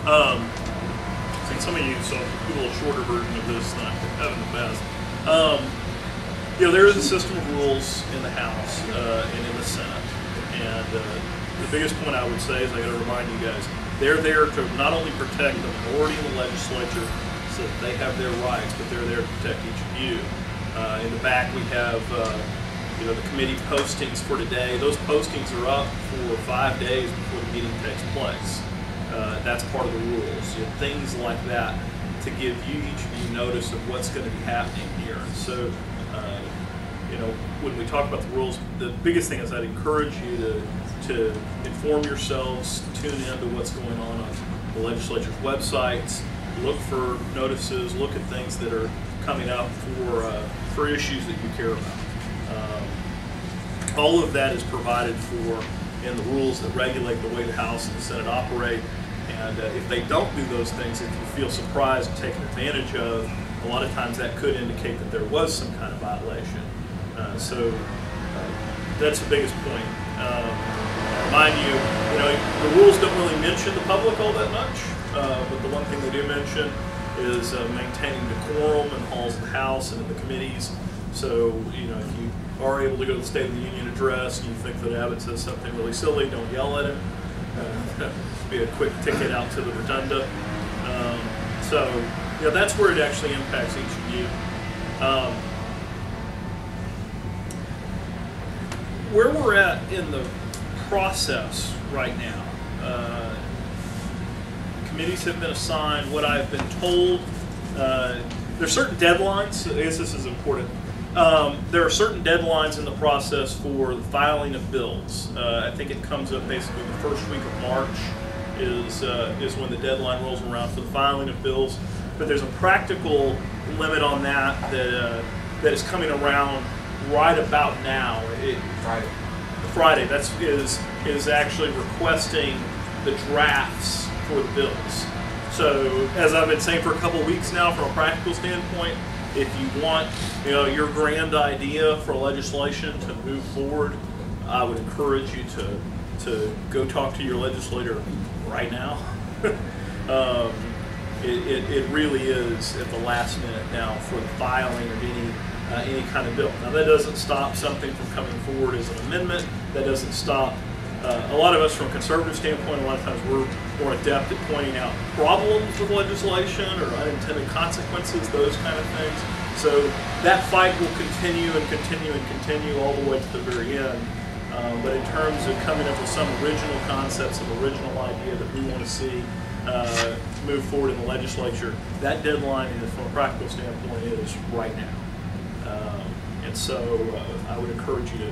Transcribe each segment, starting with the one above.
I think some of you saw a little shorter version of this than I have in the past. There is a system of rules in the House and in the Senate, and the biggest point I would say is I got to remind you guys, they're there to not only protect the minority in the legislature so that they have their rights, but they're there to protect each of you. In the back we have the committee postings for today. Those postings are up for 5 days before the meeting takes place. That's part of the rules. Things like that to give you, each of you, notice of what's going to be happening here. So, when we talk about the rules, the biggest thing is I'd encourage you to inform yourselves, tune into what's going on the legislature's websites, look for notices, look at things that are coming up for issues that you care about. All of that is provided for in the rules that regulate the way the House and the Senate operate. And if they don't do those things, if you feel surprised and taken advantage of, a lot of times that could indicate that there was some kind of violation. So that's the biggest point. I remind you, the rules don't really mention the public all that much, but the one thing they do mention is maintaining decorum in the halls of the House and in the committees. So, if you are able to go to the State of the Union address and you think that Abbott says something really silly, don't yell at him. Be a quick ticket out to the rotunda. That's where it actually impacts each of you. Where we're at in the process right now, committees have been assigned. What I've been told, there's certain deadlines. I guess this is important. There are certain deadlines in the process for the filing of bills. I think it comes up basically the first week of March is when the deadline rolls around for the filing of bills. But there's a practical limit on that is coming around right about now. Friday. Is actually requesting the drafts for the bills. So as I've been saying for a couple of weeks now, from a practical standpoint, if you want your grand idea for legislation to move forward, I would encourage you to go talk to your legislator right now. It really is at the last minute now for the filing of any kind of bill. Now that doesn't stop something from coming forward as an amendment. That doesn't stop a lot of us from a conservative standpoint. A lot of times we're more adept at pointing out problems with legislation or unintended consequences, those kind of things. So that fight will continue and continue and continue all the way to the very end. But in terms of coming up with some original concepts, some original idea that we want to see move forward in the legislature, that deadline, from a practical standpoint, is right now. And so I would encourage you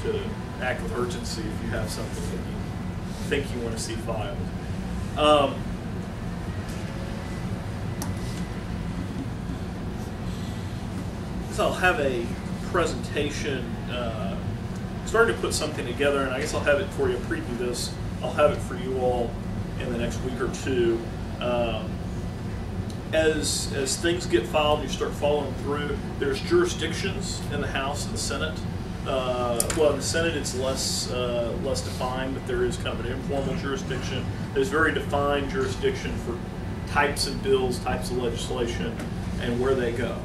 to act with urgency if you have something that you think you want to see filed. So I'll have a presentation, starting to put something together, and I guess I'll have it for you, preview this. I'll have it for you all in the next week or two. As things get filed and you start following through, there's jurisdictions in the House and the Senate. Well, in the Senate it's less defined, but there is kind of an informal jurisdiction. There's very defined jurisdiction for types of bills, types of legislation, and where they go.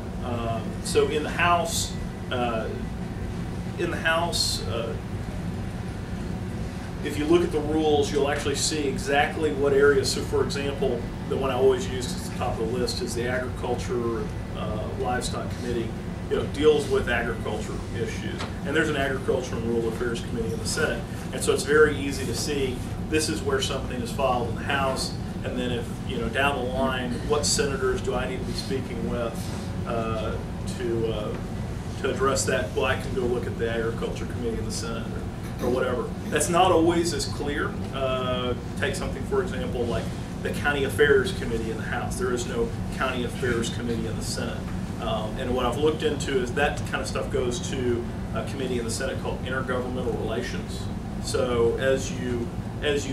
So in the House, if you look at the rules, you'll actually see exactly what areas. So, for example, the one I always use at the top of the list is the Agriculture Livestock Committee. Deals with agriculture issues, and there's an Agriculture and Rural Affairs Committee in the Senate, and so it's very easy to see this is where something is filed in the House, and then if down the line, what senators do I need to be speaking with to address that? Well, I can go look at the Agriculture Committee in the Senate or whatever. That's not always as clear. Take something, for example, like the County Affairs Committee in the House. There is no County Affairs Committee in the Senate. And what I've looked into is that kind of stuff goes to a committee in the Senate called Intergovernmental Relations. So as you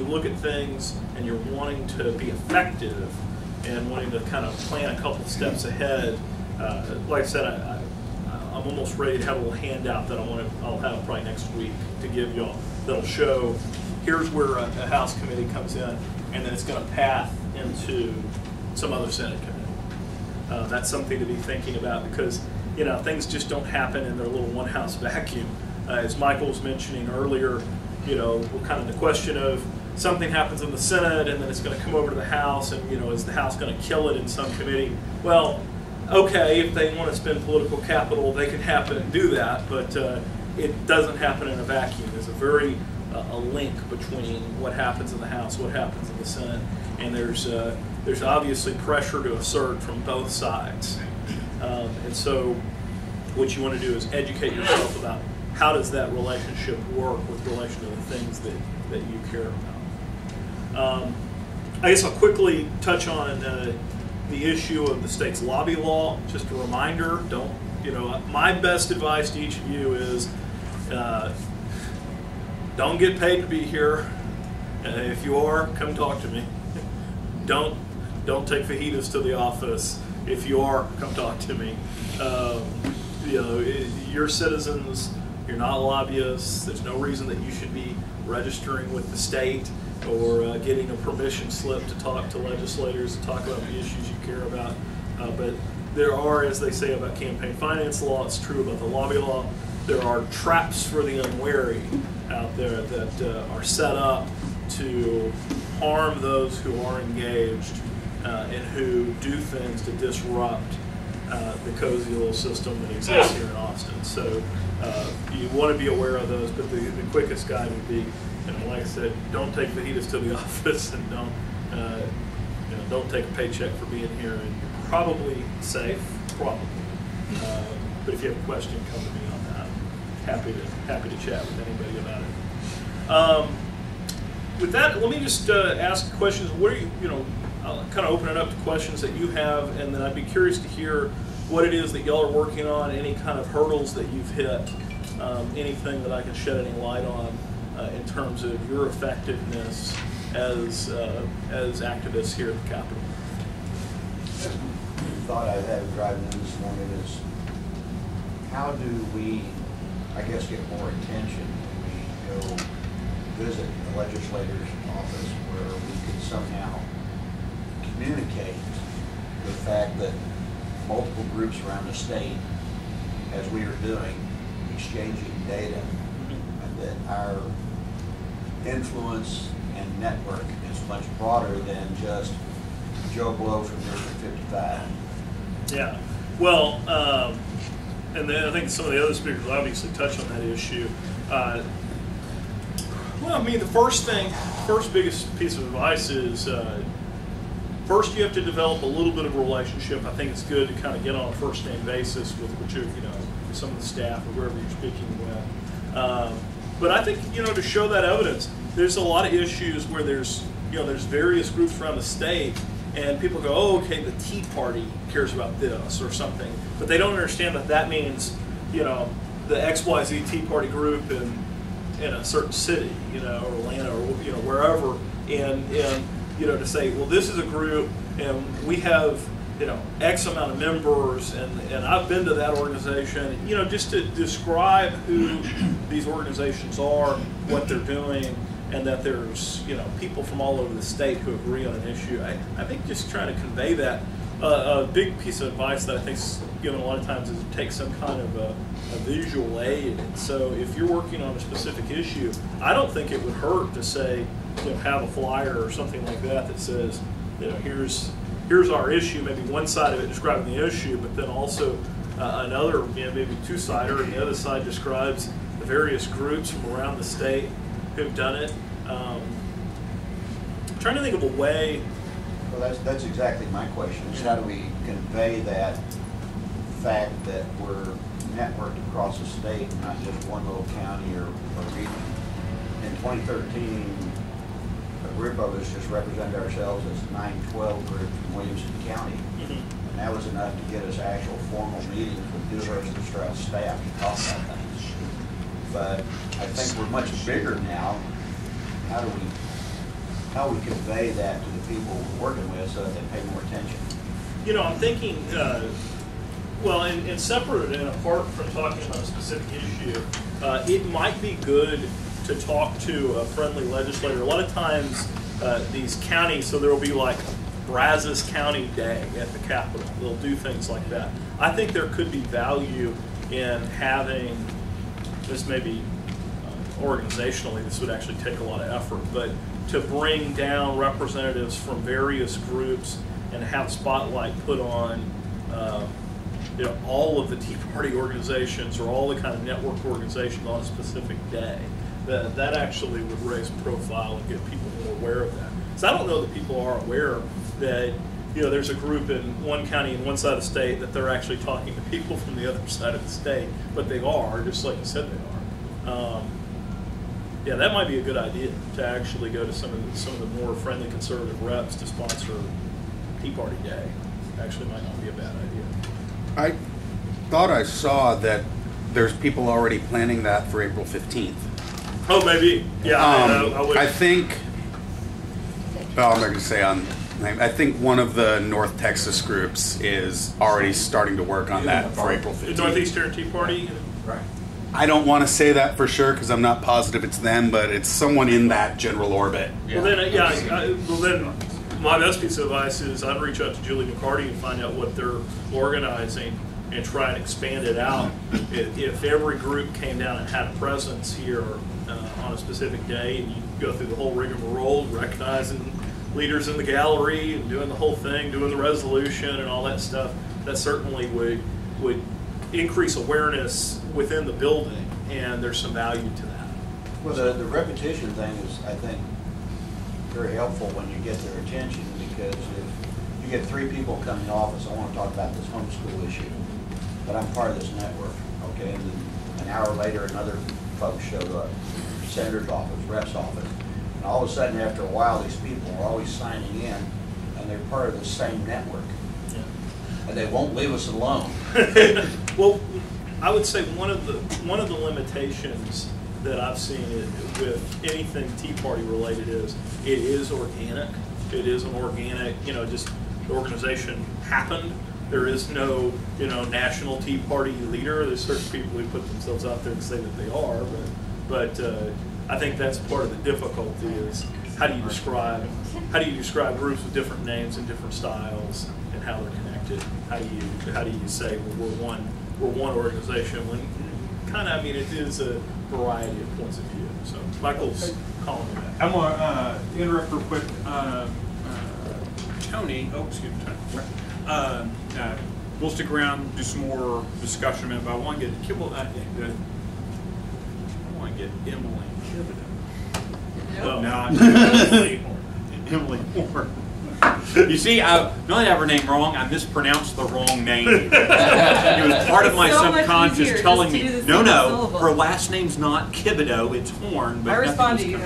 look at things and you're wanting to be effective and wanting to kind of plan a couple steps ahead, like I said, I'm almost ready to have a little handout that I'll have probably next week to give y'all that'll show here's where a House committee comes in, and then it's going to path into some other Senate committee. That's something to be thinking about, because things just don't happen in their little one-house vacuum. As Michael was mentioning earlier, we're kind of the question of something happens in the Senate and then it's going to come over to the House, and is the House going to kill it in some committee? Well, okay, if they want to spend political capital, they can happen and do that, but it doesn't happen in a vacuum. There's a link between what happens in the House, what happens in the Senate, and there's obviously pressure to assert from both sides. And so what you want to do is educate yourself about how does that relationship work with relation to the things that you care about. I guess I'll quickly touch on the issue of the state's lobby law. Just a reminder, my best advice to each of you is don't get paid to be here. If you are, come talk to me. Don't take fajitas to the office. If you are, come talk to me. You're citizens. You're not lobbyists. There's no reason that you should be registering with the state or getting a permission slip to talk to legislators and talk about the issues you care about. But there are, as they say about campaign finance law, it's true about the lobby law, there are traps for the unwary out there that are set up to harm those who are engaged and who do things to disrupt the cozy little system that exists here in Austin. So you want to be aware of those, but the quickest guide would be, like I said, don't take fajitas to the office, and don't take a paycheck for being here, and you're probably safe, probably. But if you have a question, come to me on that. Happy to chat with anybody about it. With that, let me just ask questions. What are I'll kind of open it up to questions that you have, and then I'd be curious to hear what it is that y'all are working on, any kind of hurdles that you've hit, anything that I can shed any light on in terms of your effectiveness as activists here at the Capitol. The thought I had driving in this morning is, how do we, I guess, get more attention when we go visit the legislator's office, where we can somehow communicate the fact that multiple groups around the state, as we are doing, exchanging data, and that our influence and network is much broader than just Joe Blow from District 55. Yeah, well, and then I think some of the other speakers obviously touched on that issue. Well, I mean, the first biggest piece of advice is first you have to develop a little bit of a relationship. I think it's good to kind of get on a first-name basis with some of the staff or whoever you're speaking with. But I think to show that evidence, there's a lot of issues where there's various groups around the state, and people go, oh, okay, the Tea Party cares about this or something, but they don't understand that means the XYZ Tea Party group in a certain city, or Atlanta or wherever, and to say, well, this is a group and we have X amount of members, and I've been to that organization, just to describe who these organizations are, what they're doing, and that there's people from all over the state who agree on an issue. I think just trying to convey that. A big piece of advice that I think is given a lot of times is to take some kind of a visual aid. So if you're working on a specific issue, I don't think it would hurt to say, have a flyer or something like that says, here's our issue, maybe one side of it describing the issue, but then also another, maybe two-sider, and the other side describes the various groups from around the state who've done it. I'm trying to think of a way. Well, that's exactly my question, is how do we convey that fact that we're networked across the state, not just one little county or region. In 2013, a group of us just represented ourselves as 912 group from Williamson County. And that was enough to get us actual formal meetings with Dewhurst and Strauss staff to talk about things. But I think we're much bigger now. How do we convey that to the people we're working with so that they pay more attention? I'm thinking, well, and separate and apart from talking about a specific issue, it might be good to talk to a friendly legislator. A lot of times, these counties, so there will be like Brazos County Day at the Capitol. They'll do things like that. I think there could be value in having, this maybe organizationally, this would actually take a lot of effort, but to bring down representatives from various groups and have spotlight put on all of the Tea Party organizations or all the kind of network organizations on a specific day. That actually would raise profile and get people more aware of that. So I don't know that people are aware that there's a group in one county in one side of the state that they're actually talking to people from the other side of the state, but they are, just like you said they are. Yeah, that might be a good idea to actually go to some of the more friendly conservative reps to sponsor Tea Party Day. Actually might not be a bad idea. I thought I saw that there's people already planning that for April 15th. Oh, maybe. Yeah, I would. I think, well, I'm not going to say on name. I think one of the North Texas groups is already starting to work on that for April 15th. The Northeastern Tea Party? Right. I don't want to say that for sure because I'm not positive it's them, but it's someone in that general orbit. Yeah. Well, then, my best piece of advice is I'd reach out to Julie McCarty and find out what they're organizing and try and expand it out. If every group came down and had a presence here on a specific day, and you go through the whole rigmarole, recognizing leaders in the gallery and doing the whole thing, doing the resolution and all that stuff, that certainly would increase awareness within the building, and there's some value to that. Well, the repetition thing is, I think, very helpful when you get their attention, because if you get 3 people coming to office, I want to talk about this homeschool issue, but I'm part of this network, okay, and then an hour later another folks showed up, senator's office, rep's office, and all of a sudden after a while these people are always signing in and they're part of the same network. Yeah. And they won't leave us alone. Well, I would say one of the limitations that I've seen with anything Tea Party related is it is organic. It is an organic, just the organization happened. There is no, national Tea Party leader. There's certain people who put themselves out there and say that they are, but I think that's part of the difficulty is how do you describe groups with different names and different styles and how they're connected? How do you say, well, we're one organization when it is a variety of points of view. So Michael's calling me back. I'm going to interrupt real quick. Tony, we'll stick around, do some more discussion in a minute, but I want to get Emily Thibodeau. No, Emily Horn. You see, not only have her name wrong, I mispronounced the wrong name. It was part of my subconscious telling me, no, her last name's not Thibodeau, it's Horn. But I respond to you.